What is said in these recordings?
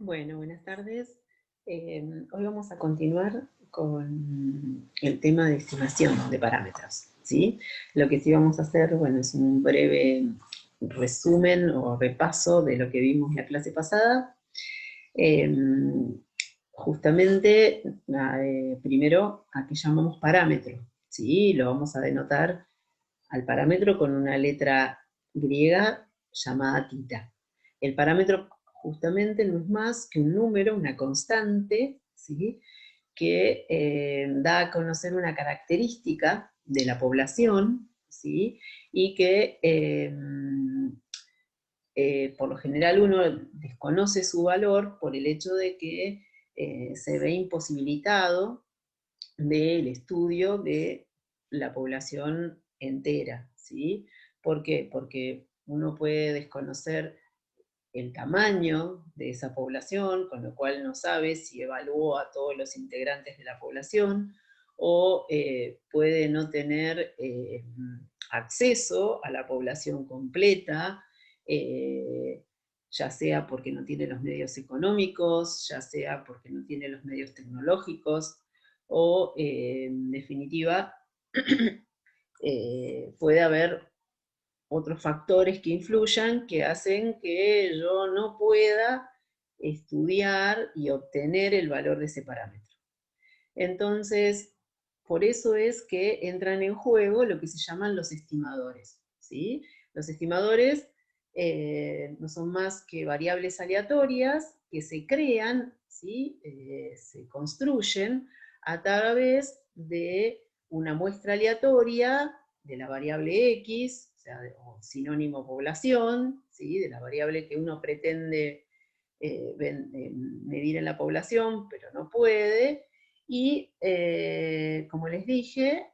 Bueno, buenas tardes. Hoy vamos a continuar con el tema de estimación de parámetros, ¿sí? Lo que sí vamos a hacer, bueno, es un breve resumen o repaso de lo que vimos en la clase pasada. Justamente, primero, a qué llamamos parámetro, ¿sí? Lo vamos a denotar al parámetro con una letra griega llamada tita. El parámetro justamente no es más que un número, una constante, ¿sí? Que da a conocer una característica de la población, ¿sí? Y que por lo general uno desconoce su valor por el hecho de que se ve imposibilitado del estudio de la población entera, ¿sí? ¿Por qué? Porque uno puede desconocer el tamaño de esa población, con lo cual no sabe si evaluó a todos los integrantes de la población, o puede no tener acceso a la población completa, eh, ya sea porque no tiene los medios económicos, ya sea porque no tiene los medios tecnológicos, o en definitiva puede haber otros factores que influyan que hacen que yo no pueda estudiar y obtener el valor de ese parámetro. Entonces, por eso es que entran en juego lo que se llaman los estimadores, ¿sí? Los estimadores no son más que variables aleatorias que se crean, ¿sí? Se construyen a través de una muestra aleatoria de la variable X, o sea, o sinónimo población, ¿sí? De la variable que uno pretende medir en la población, pero no puede, y como les dije,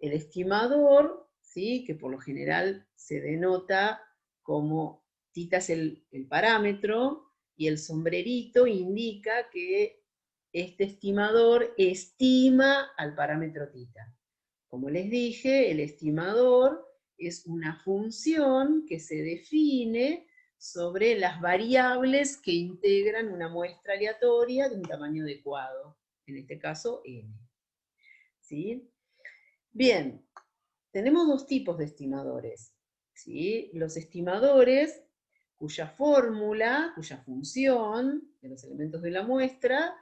el estimador, ¿sí? Que por lo general se denota como tita es el parámetro, y el sombrerito indica que este estimador estima al parámetro tita. Como les dije, el estimador es una función que se define sobre las variables que integran una muestra aleatoria de un tamaño adecuado, en este caso n. ¿Sí? Bien, tenemos dos tipos de estimadores, ¿sí? Los estimadores cuya fórmula, cuya función de los elementos de la muestra,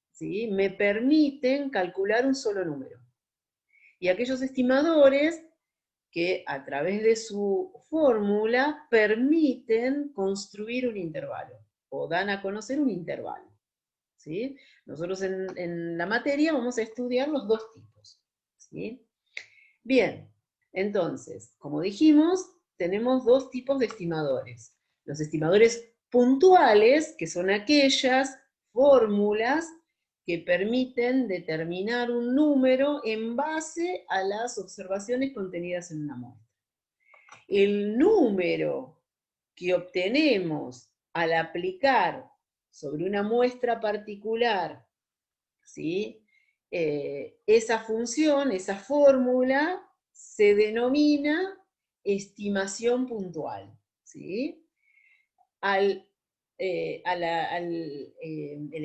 ¿sí? Me permiten calcular un solo número. Y aquellos estimadores que a través de su fórmula permiten construir un intervalo, o dan a conocer un intervalo, ¿sí? Nosotros en la materia vamos a estudiar los dos tipos, ¿sí? Bien, entonces, como dijimos, tenemos dos tipos de estimadores. Los estimadores puntuales, que son aquellas fórmulas que permiten determinar un número en base a las observaciones contenidas en una muestra. El número que obtenemos al aplicar sobre una muestra particular, ¿sí? Esa función, esa fórmula, se denomina estimación puntual, ¿sí? El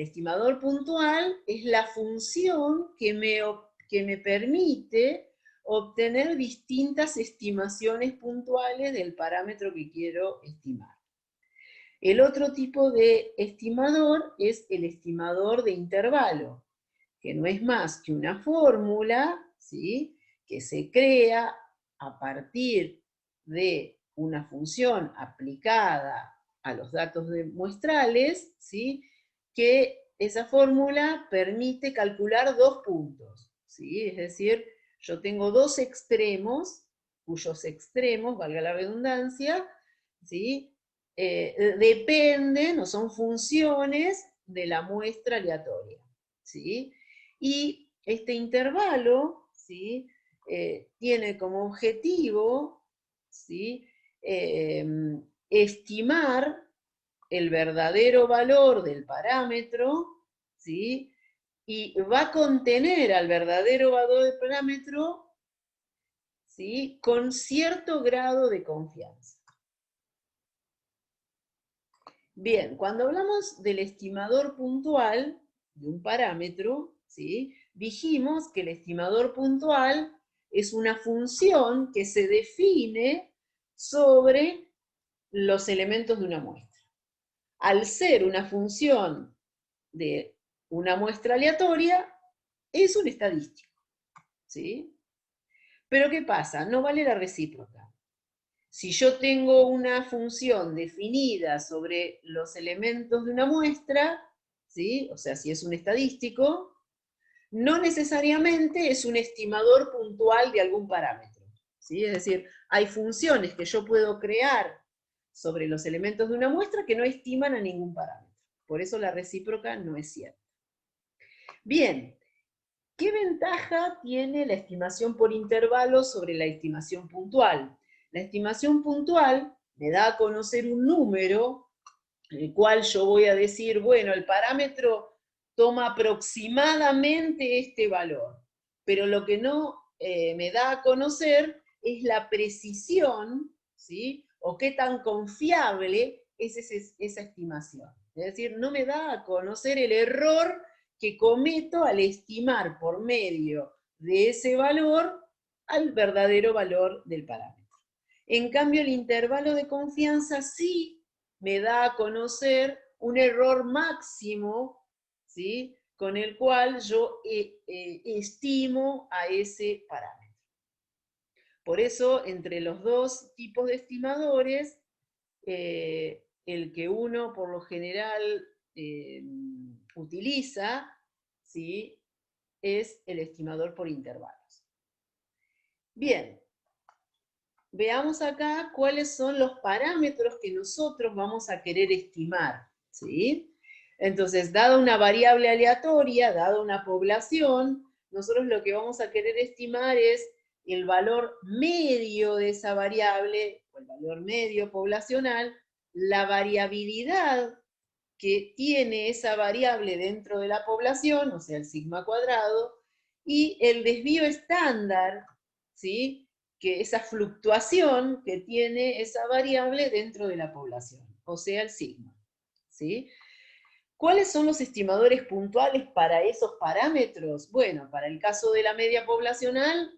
estimador puntual es la función que me permite obtener distintas estimaciones puntuales del parámetro que quiero estimar. El otro tipo de estimador es el estimador de intervalo, que no es más que una fórmula, ¿sí? Que se crea a partir de una función aplicada a los datos muestrales, ¿sí? Que esa fórmula permite calcular dos puntos, ¿sí? Es decir, yo tengo dos extremos, cuyos extremos, valga la redundancia, ¿sí? Dependen o son funciones de la muestra aleatoria, ¿sí? Y este intervalo, ¿sí? Tiene como objetivo, ¿sí? Estimar el verdadero valor del parámetro, ¿sí? Y va a contener al verdadero valor del parámetro, ¿sí? Con cierto grado de confianza. Bien, cuando hablamos del estimador puntual de un parámetro, ¿sí? Dijimos que el estimador puntual es una función que se define sobre los elementos de una muestra. Al ser una función de una muestra aleatoria, es un estadístico, ¿sí? Pero ¿qué pasa? No vale la recíproca. Si yo tengo una función definida sobre los elementos de una muestra, ¿sí? O sea, si es un estadístico, no necesariamente es un estimador puntual de algún parámetro, ¿sí? Es decir, hay funciones que yo puedo crear sobre los elementos de una muestra que no estiman a ningún parámetro. Por eso la recíproca no es cierta. Bien, ¿qué ventaja tiene la estimación por intervalos sobre la estimación puntual? La estimación puntual me da a conocer un número, en el cual yo voy a decir, bueno, el parámetro toma aproximadamente este valor, pero lo que no me da a conocer es la precisión, ¿sí? O qué tan confiable es esa estimación. Es decir, no me da a conocer el error que cometo al estimar por medio de ese valor al verdadero valor del parámetro. En cambio, el intervalo de confianza sí me da a conocer un error máximo, ¿sí? Con el cual yo estimo a ese parámetro. Por eso, entre los dos tipos de estimadores, el que uno por lo general utiliza, ¿sí? Es el estimador por intervalos. Bien, veamos acá cuáles son los parámetros que nosotros vamos a querer estimar, ¿sí? Entonces, dada una variable aleatoria, dada una población, nosotros lo que vamos a querer estimar es el valor medio de esa variable, o el valor medio poblacional, la variabilidad que tiene esa variable dentro de la población, o sea, el sigma cuadrado, y el desvío estándar, ¿sí? Que esa fluctuación que tiene esa variable dentro de la población, o sea, el sigma, ¿sí? ¿Cuáles son los estimadores puntuales para esos parámetros? Bueno, para el caso de la media poblacional,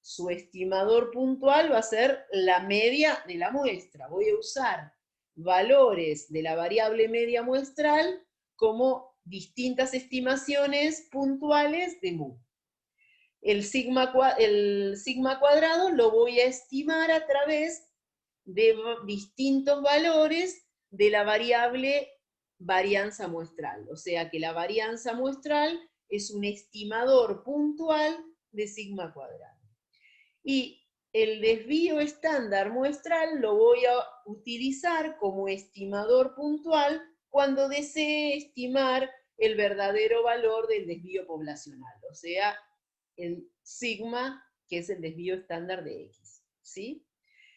su estimador puntual va a ser la media de la muestra. Voy a usar valores de la variable media muestral como distintas estimaciones puntuales de mu. El sigma cuadrado lo voy a estimar a través de distintos valores de la variable varianza muestral. O sea que la varianza muestral es un estimador puntual de sigma cuadrado. Y el desvío estándar muestral lo voy a utilizar como estimador puntual cuando desee estimar el verdadero valor del desvío poblacional, o sea, el sigma, que es el desvío estándar de X, ¿sí?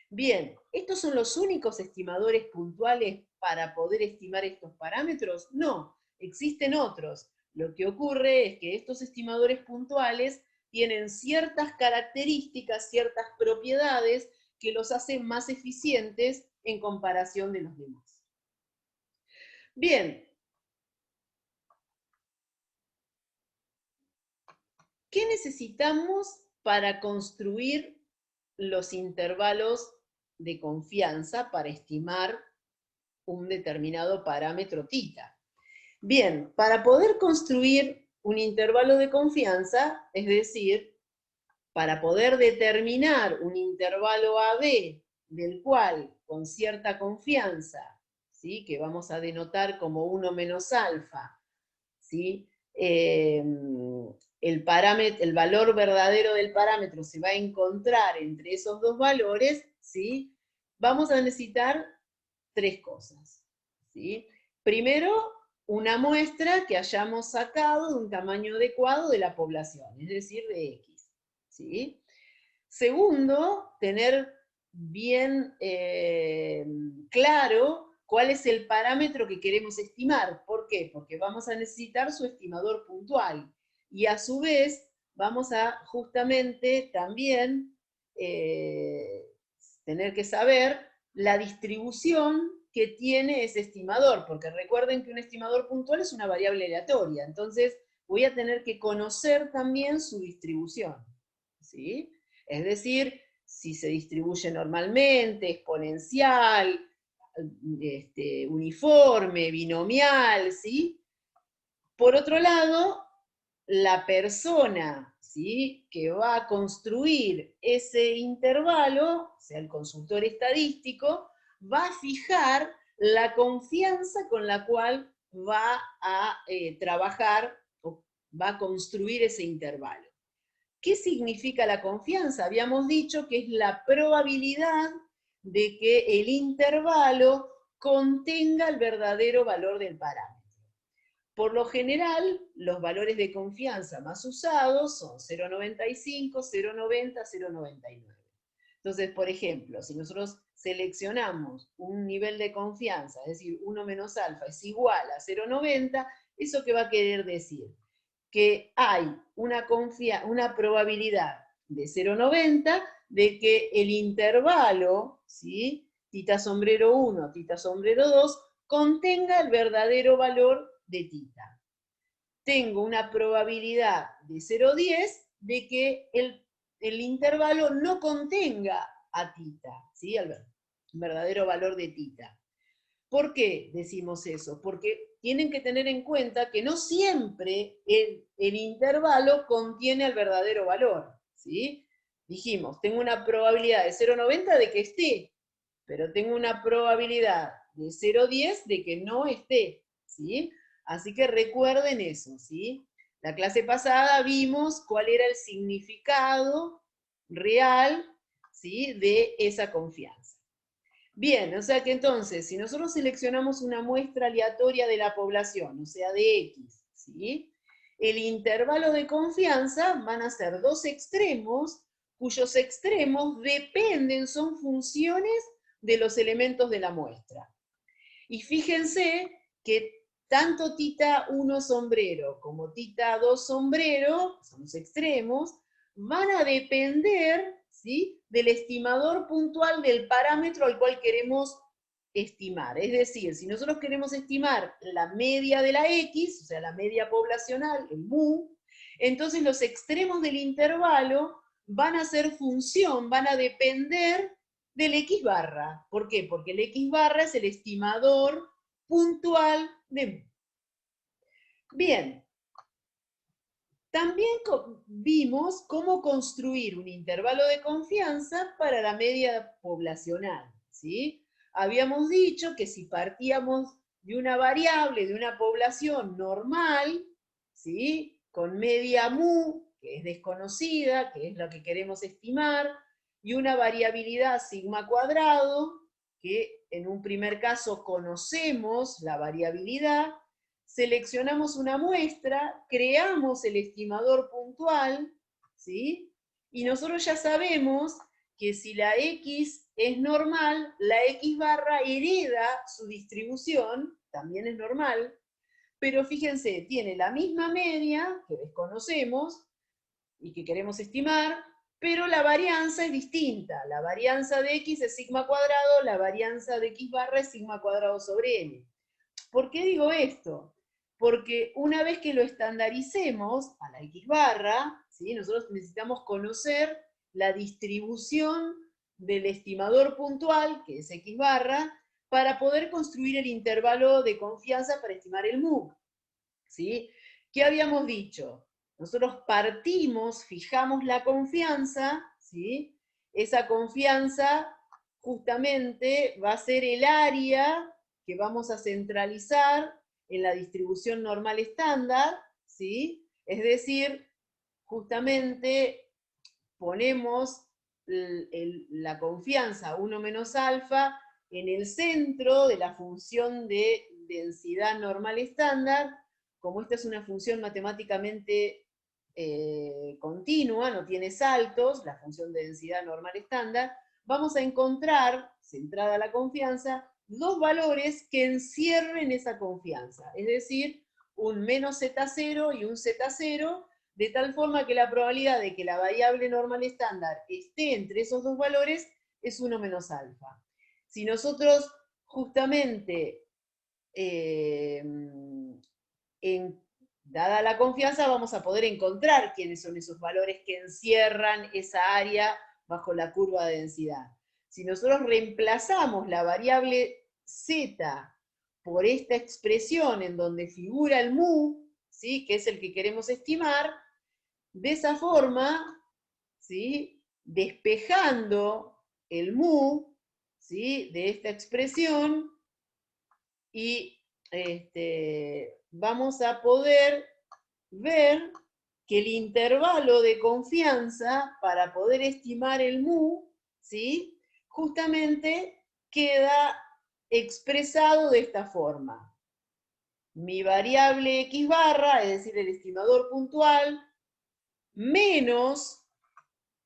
Bien, ¿estos son los únicos estimadores puntuales para poder estimar estos parámetros? No, existen otros. Lo que ocurre es que estos estimadores puntuales tienen ciertas características, ciertas propiedades que los hacen más eficientes en comparación de los demás. Bien, ¿qué necesitamos para construir los intervalos de confianza para estimar un determinado parámetro θ? Bien, para poder construir un intervalo de confianza, es decir, para poder determinar un intervalo AB del cual con cierta confianza, ¿sí? Que vamos a denotar como 1 menos alfa, ¿sí? El valor verdadero del parámetro se va a encontrar entre esos dos valores, ¿sí? Vamos a necesitar tres cosas, ¿sí? Primero, una muestra que hayamos sacado de un tamaño adecuado de la población, es decir, de X, ¿sí? Segundo, tener bien claro cuál es el parámetro que queremos estimar. ¿Por qué? Porque vamos a necesitar su estimador puntual. Y a su vez, vamos a justamente también tener que saber la distribución que tiene ese estimador, porque recuerden que un estimador puntual es una variable aleatoria, entonces voy a tener que conocer también su distribución, ¿sí? Es decir, si se distribuye normalmente, exponencial, uniforme, binomial, ¿sí? Por otro lado, la persona, ¿sí?, que va a construir ese intervalo, o sea, el consultor estadístico, va a fijar la confianza con la cual va a trabajar o va a construir ese intervalo. ¿Qué significa la confianza? Habíamos dicho que es la probabilidad de que el intervalo contenga el verdadero valor del parámetro. Por lo general, los valores de confianza más usados son 0,95, 0,90, 0,99. Entonces, por ejemplo, si nosotros seleccionamos un nivel de confianza, es decir, 1 menos alfa es igual a 0,90, ¿eso qué va a querer decir? Que hay una probabilidad de 0,90 de que el intervalo, ¿sí?, tita sombrero 1, tita sombrero 2, contenga el verdadero valor de tita. Tengo una probabilidad de 0,10 de que el intervalo no contenga a tita, ¿sí?, el verdadero valor de tita. ¿Por qué decimos eso? Porque tienen que tener en cuenta que no siempre el intervalo contiene el verdadero valor, ¿sí? Dijimos, tengo una probabilidad de 0,90 de que esté, pero tengo una probabilidad de 0,10 de que no esté, ¿sí? Así que recuerden eso, ¿sí? La clase pasada vimos cuál era el significado real, ¿sí?, de esa confianza. Bien, o sea que entonces, si nosotros seleccionamos una muestra aleatoria de la población, o sea, de X, ¿sí?, el intervalo de confianza van a ser dos extremos, cuyos extremos dependen, son funciones de los elementos de la muestra. Y fíjense que tanto tita 1 sombrero como tita 2 sombrero, son los extremos, van a depender, ¿sí?, del estimador puntual del parámetro al cual queremos estimar. Es decir, si nosotros queremos estimar la media de la X, o sea, la media poblacional, el mu, entonces los extremos del intervalo van a ser función, van a depender del X barra. ¿Por qué? Porque el X barra es el estimador puntual de mu. Bien. También vimos cómo construir un intervalo de confianza para la media poblacional, ¿sí? Habíamos dicho que si partíamos de una variable, de una población normal, ¿sí?, con media mu, que es desconocida, que es lo que queremos estimar, y una variabilidad sigma cuadrado, que en un primer caso conocemos la variabilidad, seleccionamos una muestra, creamos el estimador puntual, ¿sí?, y nosotros ya sabemos que si la X es normal, la X barra hereda su distribución, también es normal, pero fíjense, tiene la misma media, que desconocemos y que queremos estimar, pero la varianza es distinta. La varianza de X es sigma cuadrado, la varianza de X barra es sigma cuadrado sobre N. ¿Por qué digo esto? Porque una vez que lo estandaricemos a la X barra, ¿sí?, nosotros necesitamos conocer la distribución del estimador puntual, que es X barra, para poder construir el intervalo de confianza para estimar el mu, ¿sí? ¿Qué habíamos dicho? Nosotros partimos, fijamos la confianza, ¿sí? Esa confianza justamente va a ser el área que vamos a centralizar en la distribución normal estándar, ¿sí? Es decir, justamente ponemos la confianza 1 menos alfa en el centro de la función de densidad normal estándar. Como esta es una función matemáticamente continua, no tiene saltos, la función de densidad normal estándar, vamos a encontrar, centrada la confianza, dos valores que encierren esa confianza, es decir, un menos z0 y un z0, de tal forma que la probabilidad de que la variable normal estándar esté entre esos dos valores es 1 menos alfa. Si nosotros justamente, dada la confianza, vamos a poder encontrar quiénes son esos valores que encierran esa área bajo la curva de densidad. Si nosotros reemplazamos la variable z por esta expresión en donde figura el mu, ¿sí?, que es el que queremos estimar, de esa forma, ¿sí?, despejando el mu, ¿sí?, de esta expresión, y vamos a poder ver que el intervalo de confianza para poder estimar el mu, ¿sí?, justamente queda expresado de esta forma. Mi variable x barra, es decir, el estimador puntual, menos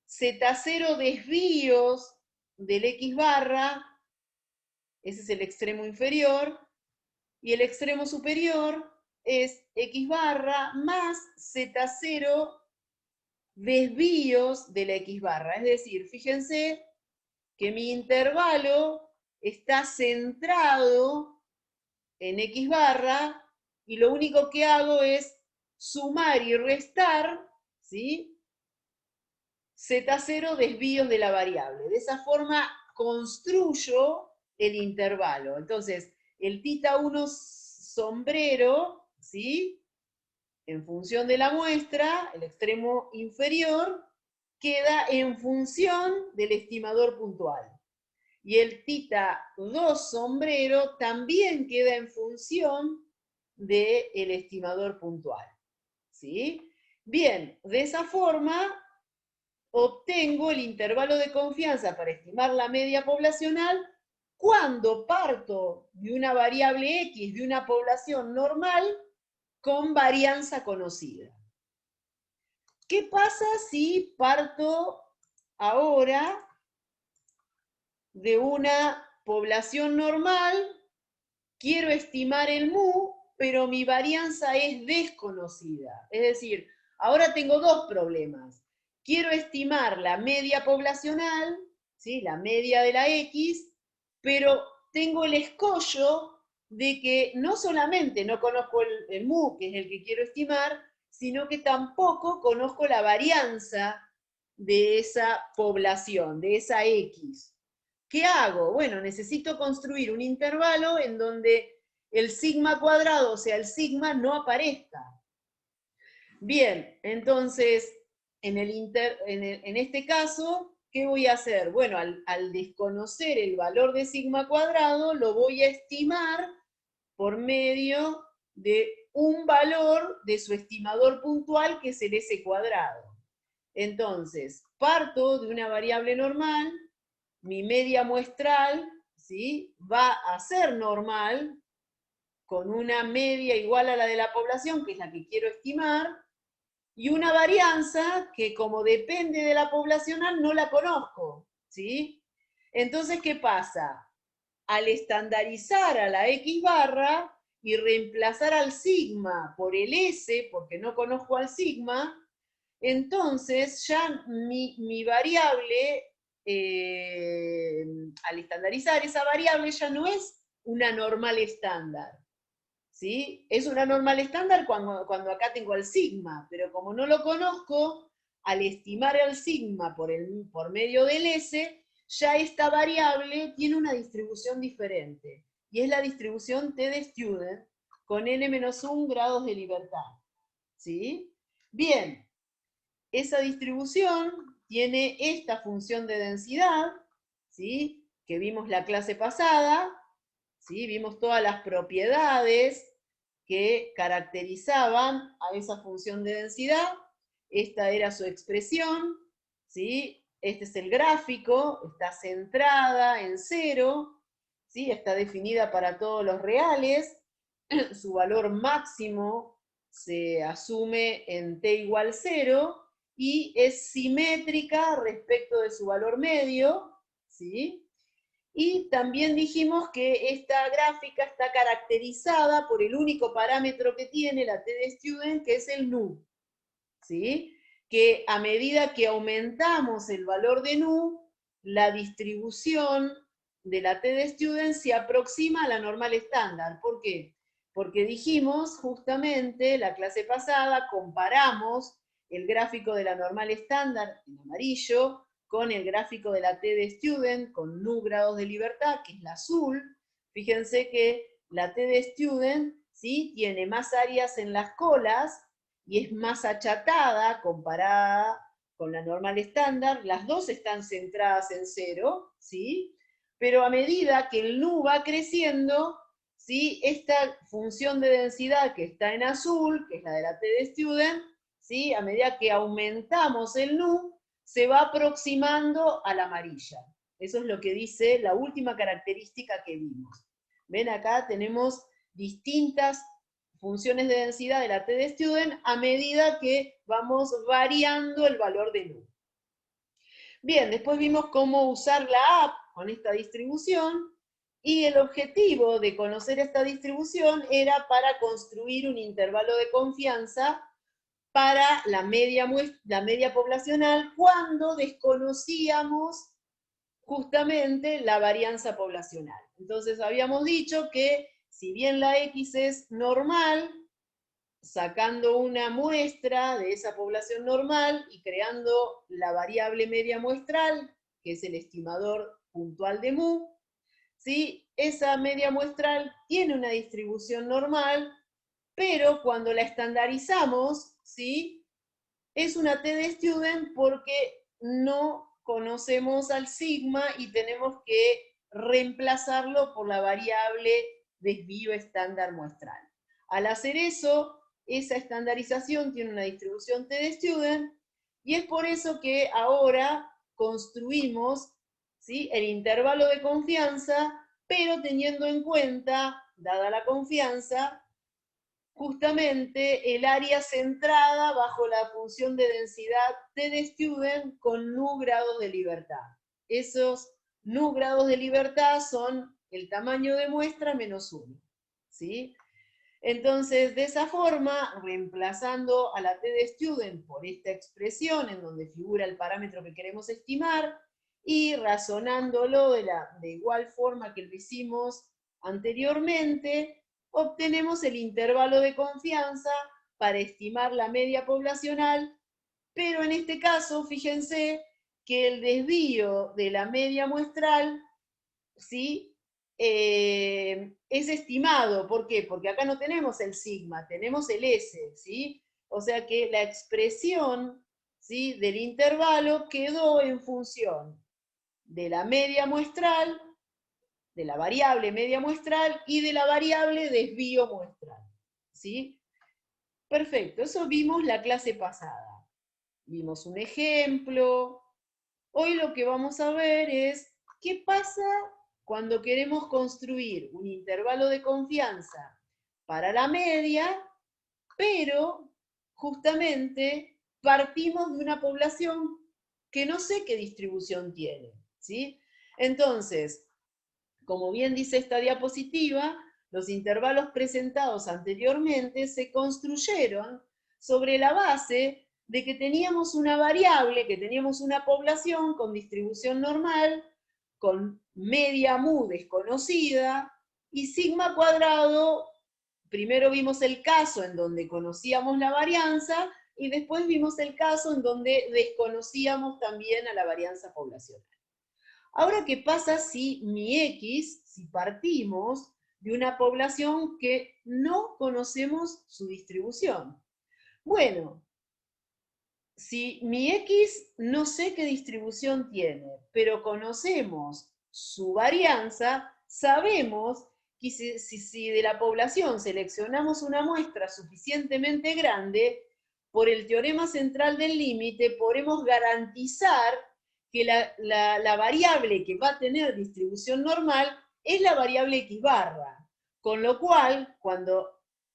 z0 desvíos del x barra, ese es el extremo inferior, y el extremo superior es x barra más z0 desvíos de la x barra. Es decir, fíjense que mi intervalo está centrado en x barra y lo único que hago es sumar y restar, ¿sí?, z0 desvíos de la variable. De esa forma construyo el intervalo. Entonces, el θ1 sombrero, ¿sí?, en función de la muestra, el extremo inferior, queda en función del estimador puntual. Y el θ2 sombrero también queda en función del estimador puntual. ¿Sí? Bien, de esa forma obtengo el intervalo de confianza para estimar la media poblacional cuando parto de una variable X de una población normal con varianza conocida. ¿Qué pasa si parto ahora de una población normal? Quiero estimar el mu, pero mi varianza es desconocida. Es decir, ahora tengo dos problemas. Quiero estimar la media poblacional, ¿sí?, la media de la X, pero tengo el escollo de que no solamente no conozco el mu, que es el que quiero estimar, sino que tampoco conozco la varianza de esa población, de esa X. ¿Qué hago? Bueno, necesito construir un intervalo en donde el sigma cuadrado, o sea, el sigma, no aparezca. Bien, entonces, en este caso, ¿qué voy a hacer? Bueno, al desconocer el valor de sigma cuadrado, lo voy a estimar por medio de un valor de su estimador puntual, que es el S cuadrado. Entonces, parto de una variable normal, mi media muestral, ¿sí?, va a ser normal, con una media igual a la de la población, que es la que quiero estimar, y una varianza que, como depende de la poblacional, no la conozco, ¿sí? Entonces, ¿qué pasa? Al estandarizar a la X barra y reemplazar al sigma por el S, porque no conozco al sigma, entonces ya mi variable, al estandarizar esa variable, ya no es una normal estándar, ¿sí? Es una normal estándar cuando acá tengo al sigma, pero como no lo conozco, al estimar el sigma por medio del S, ya esta variable tiene una distribución diferente, y es la distribución T de Student con n-1 grados de libertad, ¿sí? Bien, esa distribución tiene esta función de densidad, ¿sí?, que vimos la clase pasada, ¿sí?, vimos todas las propiedades que caracterizaban a esa función de densidad. Esta era su expresión, ¿sí? Este es el gráfico, está centrada en 0, ¿sí?, está definida para todos los reales, su valor máximo se asume en t igual 0, y es simétrica respecto de su valor medio, ¿sí? Y también dijimos que esta gráfica está caracterizada por el único parámetro que tiene la T de Student, que es el nu, ¿sí? Que a medida que aumentamos el valor de nu, la distribución de la T de student se aproxima a la normal estándar. ¿Por qué? Porque dijimos justamente la clase pasada, comparamos el gráfico de la normal estándar en amarillo con el gráfico de la T de student con nu grados de libertad, que es la azul. Fíjense que la T de student, ¿sí?, tiene más áreas en las colas y es más achatada comparada con la normal estándar. Las dos están centradas en 0, ¿sí? Pero a medida que el nu va creciendo, ¿sí?, esta función de densidad que está en azul, que es la de la T de student, ¿sí?, a medida que aumentamos el nu, se va aproximando a la amarilla. Eso es lo que dice la última característica que vimos. ¿Ven? Acá tenemos distintas funciones de densidad de la T de student a medida que vamos variando el valor de nu. Bien, después vimos cómo usar la app con esta distribución, y el objetivo de conocer esta distribución era para construir un intervalo de confianza para la media poblacional cuando desconocíamos justamente la varianza poblacional. Entonces habíamos dicho que si bien la X es normal, sacando una muestra de esa población normal y creando la variable media muestral, que es el estimador puntual de mu, ¿sí?, esa media muestral tiene una distribución normal, pero cuando la estandarizamos, ¿sí?, es una T de student porque no conocemos al sigma y tenemos que reemplazarlo por la variable desvío estándar muestral. Al hacer eso, esa estandarización tiene una distribución T de student, y es por eso que ahora construimos, ¿sí?, el intervalo de confianza, pero teniendo en cuenta, dada la confianza, justamente el área centrada bajo la función de densidad T de student con nu grados de libertad. Esos nu grados de libertad son el tamaño de muestra menos 1, ¿sí? Entonces, de esa forma, reemplazando a la T de student por esta expresión en donde figura el parámetro que queremos estimar, y razonándolo de igual forma que lo hicimos anteriormente, obtenemos el intervalo de confianza para estimar la media poblacional, pero en este caso, fíjense que el desvío de la media muestral, ¿sí?, es estimado. ¿Por qué? Porque acá no tenemos el sigma, tenemos el S, ¿sí? O sea que la expresión, ¿sí?, del intervalo quedó en función de la media muestral, de la variable media muestral y de la variable desvío muestral, ¿sí? Perfecto, eso vimos la clase pasada. Vimos un ejemplo. Hoy lo que vamos a ver es qué pasa cuando queremos construir un intervalo de confianza para la media, pero justamente partimos de una población que no sé qué distribución tiene, ¿sí? Entonces, como bien dice esta diapositiva, los intervalos presentados anteriormente se construyeron sobre la base de que teníamos una variable, que teníamos una población con distribución normal, con media mu desconocida, y sigma cuadrado. Primero vimos el caso en donde conocíamos la varianza, y después vimos el caso en donde desconocíamos también a la varianza poblacional. Ahora, ¿qué pasa si mi X, si partimos de una población que no conocemos su distribución? Bueno, si mi X no sé qué distribución tiene, pero conocemos su varianza, sabemos que si de la población seleccionamos una muestra suficientemente grande, por el teorema central del límite podemos garantizar que la variable que va a tener distribución normal es la variable X barra. Con lo cual, cuando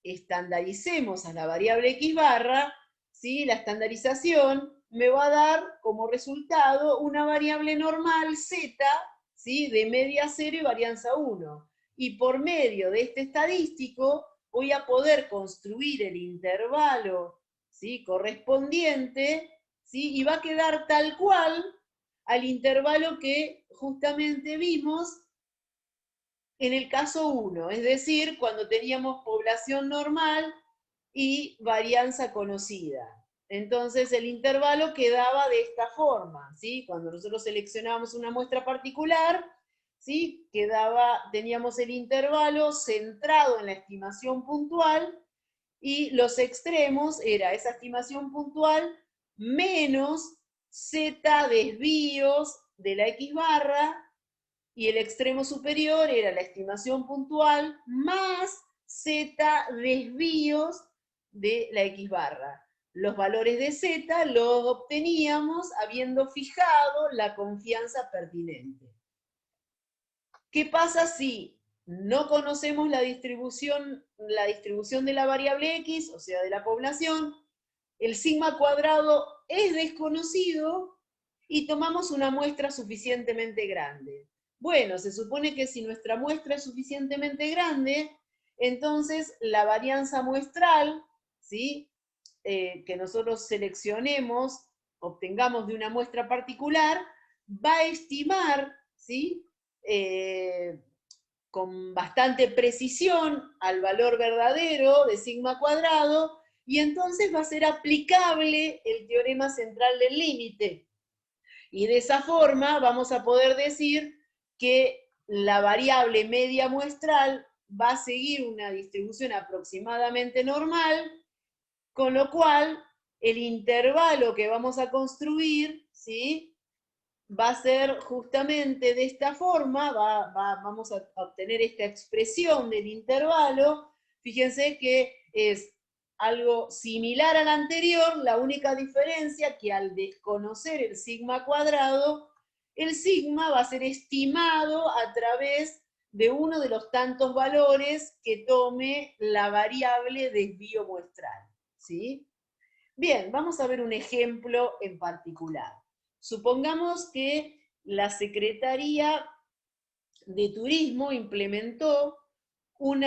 estandaricemos a la variable X barra, ¿sí?, la estandarización me va a dar como resultado una variable normal Z, ¿sí?, de media 0 y varianza 1. Y por medio de este estadístico voy a poder construir el intervalo, ¿sí?, correspondiente, ¿sí?, y va a quedar tal cual al intervalo que justamente vimos en el caso 1, es decir, cuando teníamos población normal y varianza conocida. Entonces el intervalo quedaba de esta forma, ¿sí? Cuando nosotros seleccionábamos una muestra particular, ¿sí? Teníamos el intervalo centrado en la estimación puntual y los extremos era esa estimación puntual menos z desvíos de la X barra, y el extremo superior era la estimación puntual más z desvíos de la X barra. Los valores de z los obteníamos habiendo fijado la confianza pertinente. ¿Qué pasa si no conocemos la distribución de la variable x, o sea, de la población? El sigma cuadrado es desconocido y tomamos una muestra suficientemente grande. Bueno, se supone que si nuestra muestra es suficientemente grande, entonces la varianza muestral, ¿sí? Que nosotros seleccionemos, obtengamos de una muestra particular, va a estimar, ¿sí? Con bastante precisión al valor verdadero de sigma cuadrado, y entonces va a ser aplicable el teorema central del límite. Y de esa forma vamos a poder decir que la variable media muestral va a seguir una distribución aproximadamente normal, con lo cual el intervalo que vamos a construir, ¿sí?, va a ser justamente de esta forma, vamos a obtener esta expresión del intervalo. Fíjense que es algo similar al anterior, la única diferencia que al desconocer el sigma cuadrado, el sigma va a ser estimado a través de uno de los tantos valores que tome la variable desvío muestral, ¿sí? Bien, vamos a ver un ejemplo en particular. Supongamos que la Secretaría de Turismo implementó un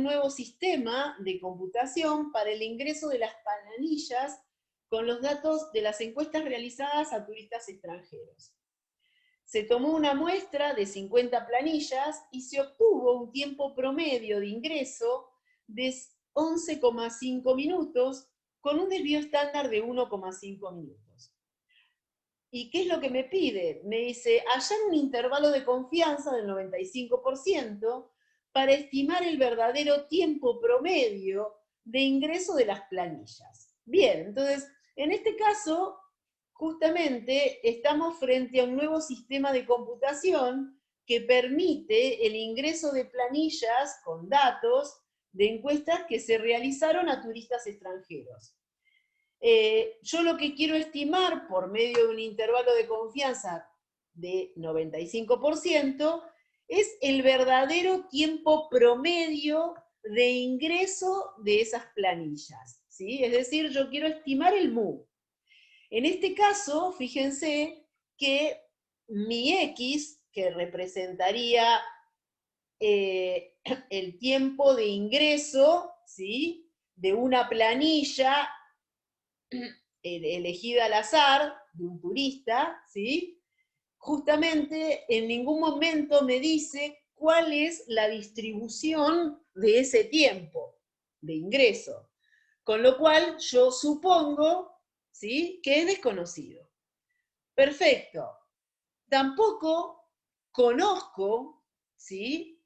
nuevo sistema de computación para el ingreso de las planillas con los datos de las encuestas realizadas a turistas extranjeros. Se tomó una muestra de 50 planillas y se obtuvo un tiempo promedio de ingreso de 11,5 minutos con un desvío estándar de 1,5 minutos. ¿Y qué es lo que me pide? Me dice, hallar un intervalo de confianza del 95% para estimar el verdadero tiempo promedio de ingreso de las planillas. Bien, entonces, en este caso, justamente estamos frente a un nuevo sistema de computación que permite el ingreso de planillas con datos de encuestas que se realizaron a turistas extranjeros. Yo lo que quiero estimar por medio de un intervalo de confianza de 95% es el verdadero tiempo promedio de ingreso de esas planillas, ¿sí? Es decir, yo quiero estimar el MU. En este caso, fíjense que mi X, que representaría el tiempo de ingreso, ¿sí?, de una planilla elegida al azar, de un turista, ¿sí?, justamente en ningún momento me dice cuál es la distribución de ese tiempo de ingreso. Con lo cual yo supongo, ¿sí?, que es desconocido. Perfecto. Tampoco conozco, ¿sí?,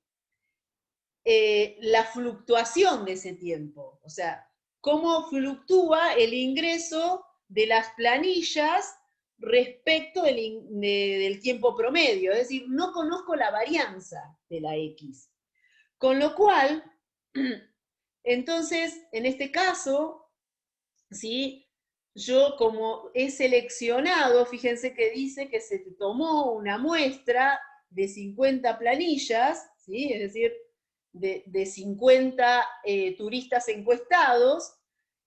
la fluctuación de ese tiempo. O sea, cómo fluctúa el ingreso de las planillas respecto del tiempo promedio. Es decir, no conozco la varianza de la X. Con lo cual, entonces, en este caso, ¿sí?, yo como he seleccionado, fíjense que dice que se tomó una muestra de 50 planillas, ¿sí?, es decir, de 50 turistas encuestados,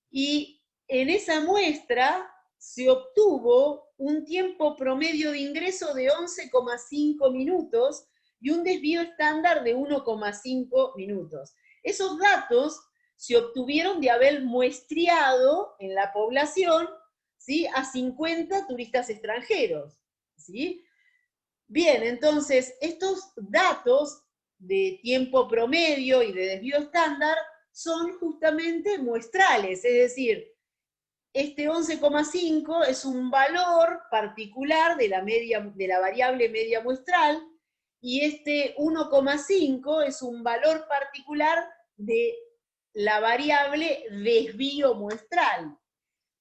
y en esa muestra se obtuvo un tiempo promedio de ingreso de 11,5 minutos y un desvío estándar de 1,5 minutos. Esos datos se obtuvieron de haber muestreado en la población, ¿sí?, a 50 turistas extranjeros, ¿sí? Bien, entonces, estos datos de tiempo promedio y de desvío estándar son justamente muestrales, es decir, este 11,5 es un valor particular de la variable media muestral, y este 1,5 es un valor particular de la variable desvío muestral.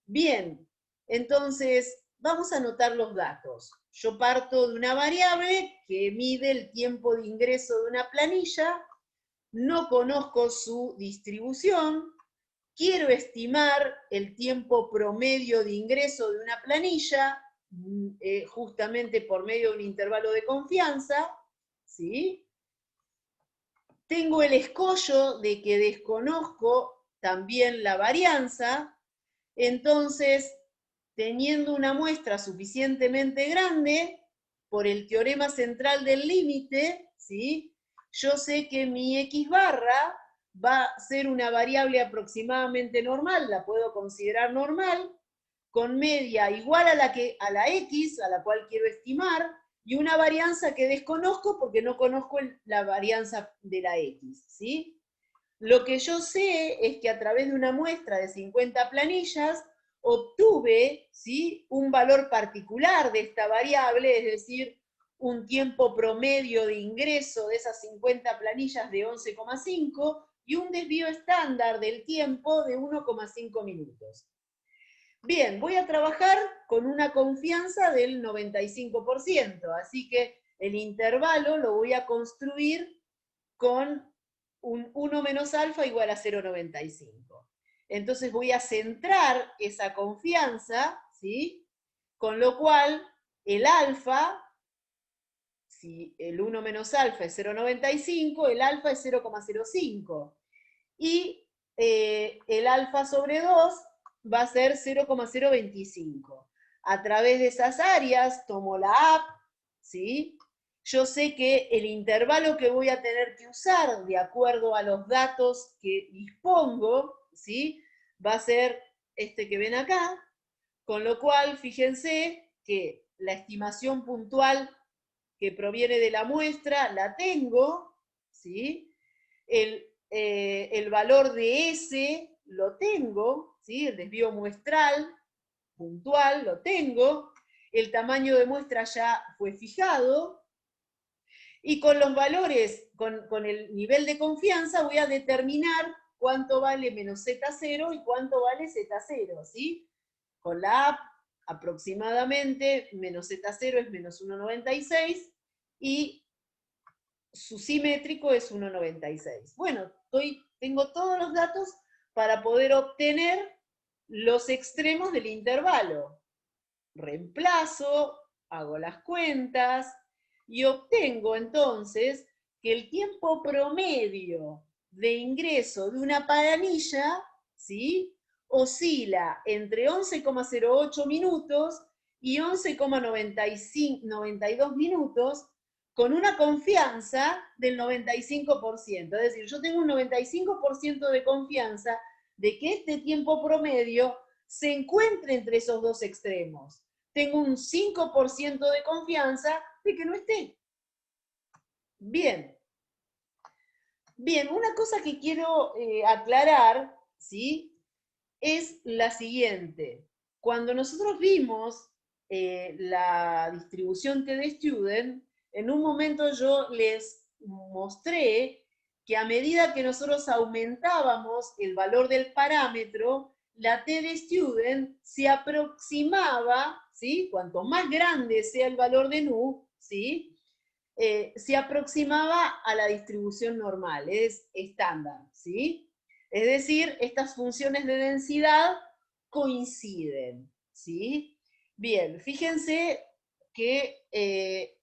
Bien, entonces vamos a anotar los datos. Yo parto de una variable que mide el tiempo de ingreso de una planilla, no conozco su distribución, quiero estimar el tiempo promedio de ingreso de una planilla, justamente por medio de un intervalo de confianza, ¿sí? Tengo el escollo de que desconozco también la varianza, entonces, teniendo una muestra suficientemente grande, por el teorema central del límite, ¿sí? Yo sé que mi x barra va a ser una variable aproximadamente normal, la puedo considerar normal, con media igual a la x, a la cual quiero estimar, y una varianza que desconozco porque no conozco la varianza de la x, ¿sí? Lo que yo sé es que a través de una muestra de 50 planillas obtuve, ¿sí?, un valor particular de esta variable, es decir, un tiempo promedio de ingreso de esas 50 planillas de 11,5 y un desvío estándar del tiempo de 1,5 minutos. Bien, voy a trabajar con una confianza del 95%, así que el intervalo lo voy a construir con un 1 menos alfa igual a 0,95. Entonces voy a centrar esa confianza, ¿sí? Con lo cual el alfa, si el 1 menos alfa es 0,95, el alfa es 0,05. Y el alfa sobre 2 va a ser 0,025. A través de esas áreas tomo la app, ¿sí? Yo sé que el intervalo que voy a tener que usar de acuerdo a los datos que dispongo, ¿sí?, va a ser este que ven acá, con lo cual fíjense que la estimación puntual que proviene de la muestra la tengo, ¿sí? El valor de S lo tengo, ¿sí? El desvío muestral puntual lo tengo, el tamaño de muestra ya fue fijado, y con los valores, con el nivel de confianza, voy a determinar cuánto vale menos Z0 y cuánto vale Z0, ¿sí? Con la app, aproximadamente, menos Z0 es menos 1,96 y su simétrico es 1,96. Bueno, tengo todos los datos para poder obtener los extremos del intervalo. Reemplazo, hago las cuentas y obtengo entonces que el tiempo promedio de ingreso de una planilla, ¿sí?, oscila entre 11,08 minutos y 11,92 minutos, con una confianza del 95%. Es decir, yo tengo un 95% de confianza de que este tiempo promedio se encuentre entre esos dos extremos. Tengo un 5% de confianza de que no esté. Bien. Bien, una cosa que quiero aclarar, ¿sí?, es la siguiente. Cuando nosotros vimos la distribución TD-Student, en un momento yo les mostré que a medida que nosotros aumentábamos el valor del parámetro, la TD-Student se aproximaba, ¿sí?, cuanto más grande sea el valor de nu, ¿sí?, se aproximaba a la distribución normal, es estándar, ¿sí? Es decir, estas funciones de densidad coinciden, ¿sí? Bien, fíjense que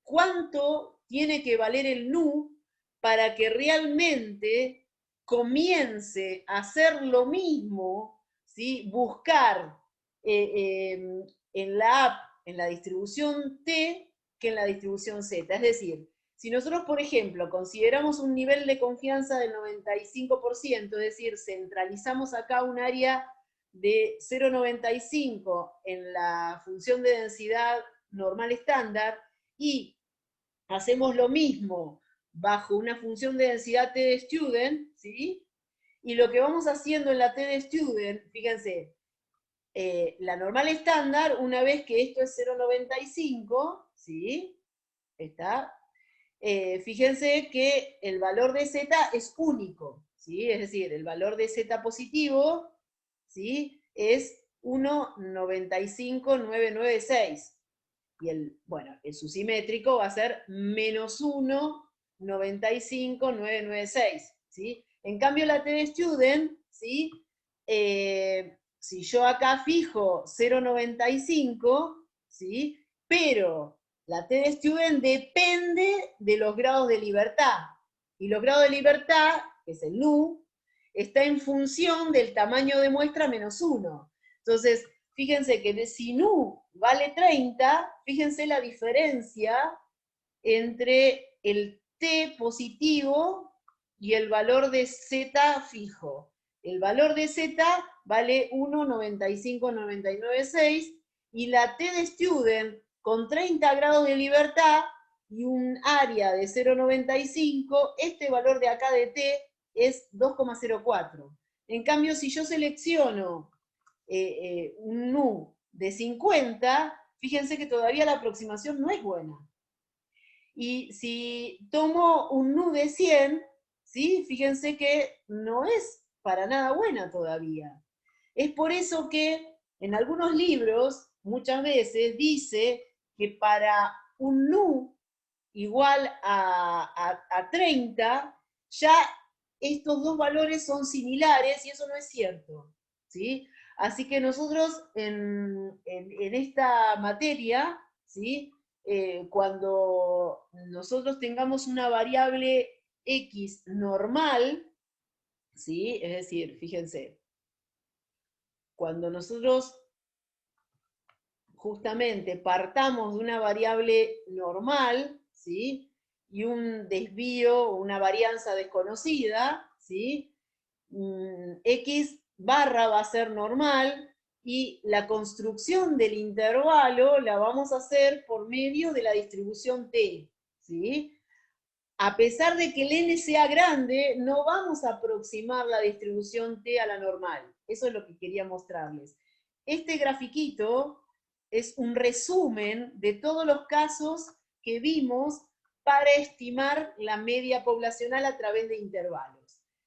cuánto tiene que valer el nu para que realmente comience a hacer lo mismo, ¿sí?, buscar en la app, en la distribución T, que en la distribución Z. Es decir, si nosotros, por ejemplo, consideramos un nivel de confianza del 95%, es decir, centralizamos acá un área de 0,95 en la función de densidad normal estándar y hacemos lo mismo bajo una función de densidad T de student, ¿sí? Y lo que vamos haciendo en la T de student, fíjense, la normal estándar, una vez que esto es 0,95, ¿sí? Está. Fíjense que el valor de z es único, ¿sí? Es decir, el valor de z positivo, ¿sí? Es 1,95996. Y el subsimétrico va a ser menos 1,95996, ¿sí? En cambio, la T de student, ¿sí? Si yo acá fijo 0,95, ¿sí? Pero la T de student depende de los grados de libertad. Y los grados de libertad, que es el nu, está en función del tamaño de muestra menos 1. Entonces, fíjense que si nu vale 30, fíjense la diferencia entre el T positivo y el valor de Z fijo. El valor de Z vale 1,95996 y la T de student con 30 grados de libertad y un área de 0,95, este valor de acá de T es 2,04. En cambio, si yo selecciono un nu de 50, fíjense que todavía la aproximación no es buena. Y si tomo un nu de 100, ¿sí? Fíjense que no es para nada buena todavía. Es por eso que en algunos libros muchas veces dice que para un nu igual a 30, ya estos dos valores son similares y eso no es cierto, ¿sí? Así que nosotros en esta materia, ¿sí? Cuando nosotros tengamos una variable x normal, ¿sí? Es decir, fíjense, cuando nosotros justamente partamos de una variable normal, ¿sí? Y un desvío, una varianza desconocida, ¿sí? X barra va a ser normal y la construcción del intervalo la vamos a hacer por medio de la distribución T, ¿sí? A pesar de que el n sea grande, no vamos a aproximar la distribución T a la normal. Eso es lo que quería mostrarles. Este grafiquito es un resumen de todos los casos que vimos para estimar la media poblacional a través de intervalos.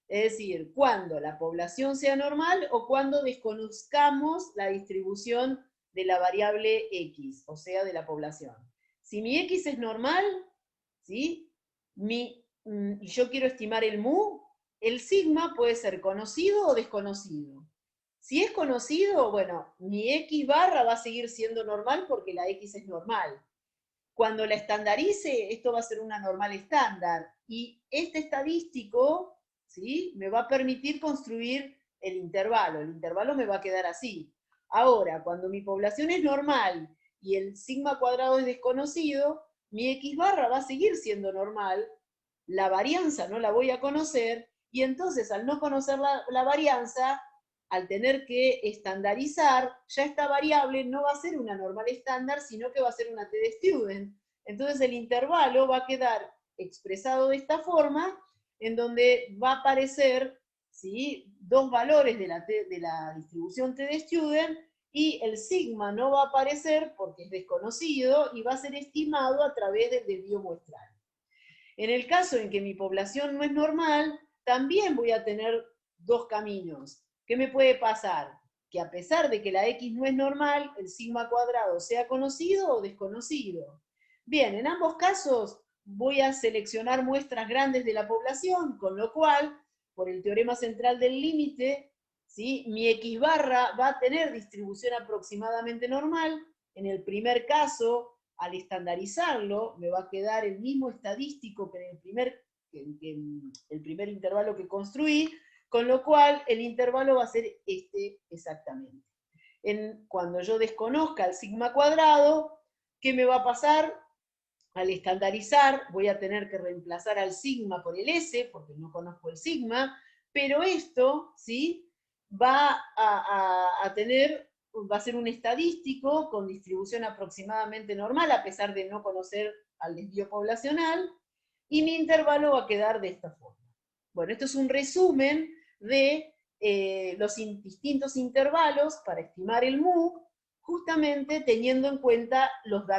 Es decir, cuando la población sea normal o cuando desconozcamos la distribución de la variable X, o sea, de la población. Si mi X es normal, ¿sí? Y yo quiero estimar el mu, el sigma puede ser conocido o desconocido. Si es conocido, bueno, mi X barra va a seguir siendo normal porque la X es normal. Cuando la estandarice, esto va a ser una normal estándar. Y este estadístico, ¿sí? Me va a permitir construir el intervalo. El intervalo me va a quedar así. Ahora, cuando mi población es normal y el sigma cuadrado es desconocido, mi X barra va a seguir siendo normal, la varianza no la voy a conocer, y entonces al no conocer la varianza, al tener que estandarizar, ya esta variable no va a ser una normal estándar, sino que va a ser una T de student. Entonces el intervalo va a quedar expresado de esta forma, en donde va a aparecer, ¿sí?, dos valores de la distribución T de student, y el sigma no va a aparecer porque es desconocido y va a ser estimado a través del desvío muestral. En el caso en que mi población no es normal, también voy a tener dos caminos. ¿Qué me puede pasar? Que a pesar de que la X no es normal, el sigma cuadrado sea conocido o desconocido. Bien, en ambos casos voy a seleccionar muestras grandes de la población, con lo cual, por el teorema central del límite, ¿sí?, mi X barra va a tener distribución aproximadamente normal. En el primer caso, al estandarizarlo, me va a quedar el mismo estadístico que en el primer intervalo que construí, con lo cual el intervalo va a ser este exactamente. Cuando yo desconozca el sigma cuadrado, ¿qué me va a pasar? Al estandarizar voy a tener que reemplazar al sigma por el S, porque no conozco el sigma, pero esto, ¿sí?, va a ser un estadístico con distribución aproximadamente normal, a pesar de no conocer al desvío poblacional, y mi intervalo va a quedar de esta forma. Bueno, esto es un resumen de los distintos intervalos para estimar el mu, justamente teniendo en cuenta los datos